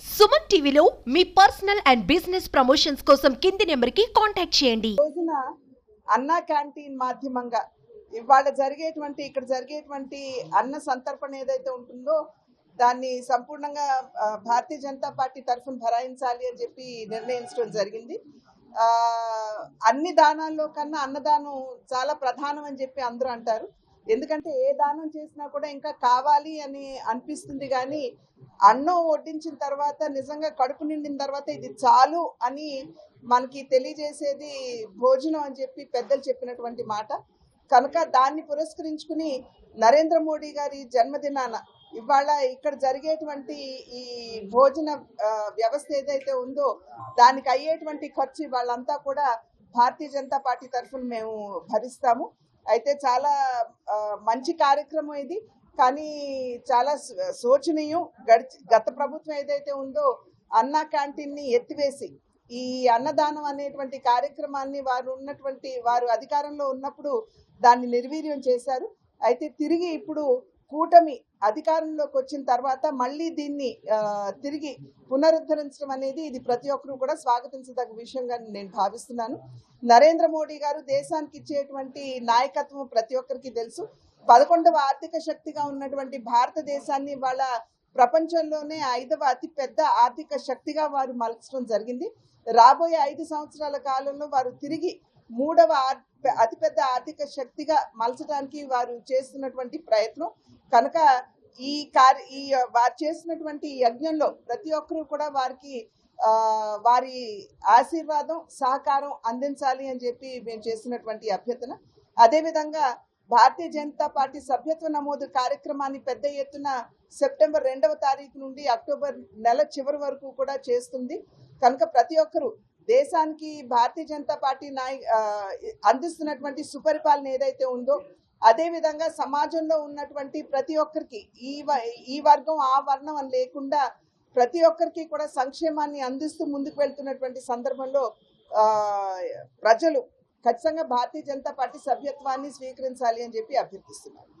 సుమన్ టీవీలో మీ personal and business promotions కోసం కింది నెంబర్కి కాంటాక్ట్ చేయండి. రోజున అన్నా క్యాంటీన్ మాధ్యమంగా ఇవాళ ఇక్కడ జరిగేటువంటి అన్న సంతర్పణ ఏదైతే ఉంటుందో దాన్ని సంపూర్ణంగా భారతీయ జనతా పార్టీ తరఫున భరాయించాలి అని చెప్పి నిర్ణయించడం జరిగింది. అన్ని దానాల్లో కన్నా అన్నదానం చాలా ప్రధానం అని చెప్పి అందరూ అంటారు. ఎందుకంటే ఏ దానం చేసినా కూడా ఇంకా కావాలి అని అనిపిస్తుంది, కానీ అన్నం వడ్డించిన తర్వాత నిజంగా కడుపు నిండిన తర్వాత ఇది చాలు అని మనకి తెలియజేసేది భోజనం అని చెప్పి పెద్దలు చెప్పినటువంటి మాట. కనుక దాన్ని పురస్కరించుకుని నరేంద్ర మోడీ గారి జన్మదినాన ఇవాళ ఇక్కడ జరిగేటువంటి ఈ భోజన వ్యవస్థ ఏదైతే ఉందో దానికి అయ్యేటువంటి ఖర్చు వాళ్ళంతా కూడా భారతీయ జనతా పార్టీ తరఫున మేము భరిస్తాము. అయితే చాలా మంచి కార్యక్రమం ఇది, కానీ చాలా శోచనీయం. గత ప్రభుత్వం ఏదైతే ఉందో అన్నా క్యాంటీన్ని ఎత్తివేసి ఈ అన్నదానం అనేటువంటి కార్యక్రమాన్ని వారు అధికారంలో ఉన్నప్పుడు దాన్ని నిర్వీర్యం చేశారు. అయితే తిరిగి ఇప్పుడు కూటమి అధికారంలోకి వచ్చిన తర్వాత మళ్ళీ దీన్ని తిరిగి పునరుద్ధరించడం అనేది ఇది ప్రతి ఒక్కరూ కూడా స్వాగతించదగ్గ విషయంగా నేను భావిస్తున్నాను. నరేంద్ర మోడీ గారు దేశానికి ఇచ్చేటువంటి నాయకత్వం ప్రతి ఒక్కరికి తెలుసు. 11వ ఆర్థిక శక్తిగా ఉన్నటువంటి భారతదేశాన్ని వాళ్ళ ప్రపంచంలోనే 5వ అతిపెద్ద ఆర్థిక శక్తిగా వారు మలచడం జరిగింది. రాబోయే 5 సంవత్సరాల కాలంలో వారు తిరిగి 3వ అతిపెద్ద ఆర్థిక శక్తిగా మలచడానికి వారు చేస్తున్నటువంటి ప్రయత్నం. కనుక వారు చేసినటువంటి యజ్ఞంలో ప్రతి ఒక్కరూ కూడా వారికి వారి ఆశీర్వాదం సహకారం అందించాలి అని చెప్పి మేము చేసినటువంటి అభ్యర్థన. అదేవిధంగా భారతీయ జనతా పార్టీ సభ్యత్వ నమోదు కార్యక్రమాన్ని పెద్ద ఎత్తున సెప్టెంబర్ 2వ తారీఖు నుండి అక్టోబర్ నెల చివరి వరకు కూడా చేస్తుంది. కనుక ప్రతి ఒక్కరూ దేశానికి భారతీయ జనతా పార్టీ అందిస్తున్నటువంటి సుపరిపాలన ఏదైతే ఉందో అదేవిధంగా సమాజంలో ఉన్నటువంటి ప్రతి ఒక్కరికి ఈ వర్గం ఆ వర్ణం అని లేకుండా ప్రతి ఒక్కరికి కూడా సంక్షేమాన్ని అందిస్తూ ముందుకు వెళ్తున్నటువంటి సందర్భంలో ప్రజలు ఖచ్చితంగా భారతీయ జనతా పార్టీ సభ్యత్వాన్ని స్వీకరించాలి అని చెప్పి అభ్యర్థిస్తున్నారు.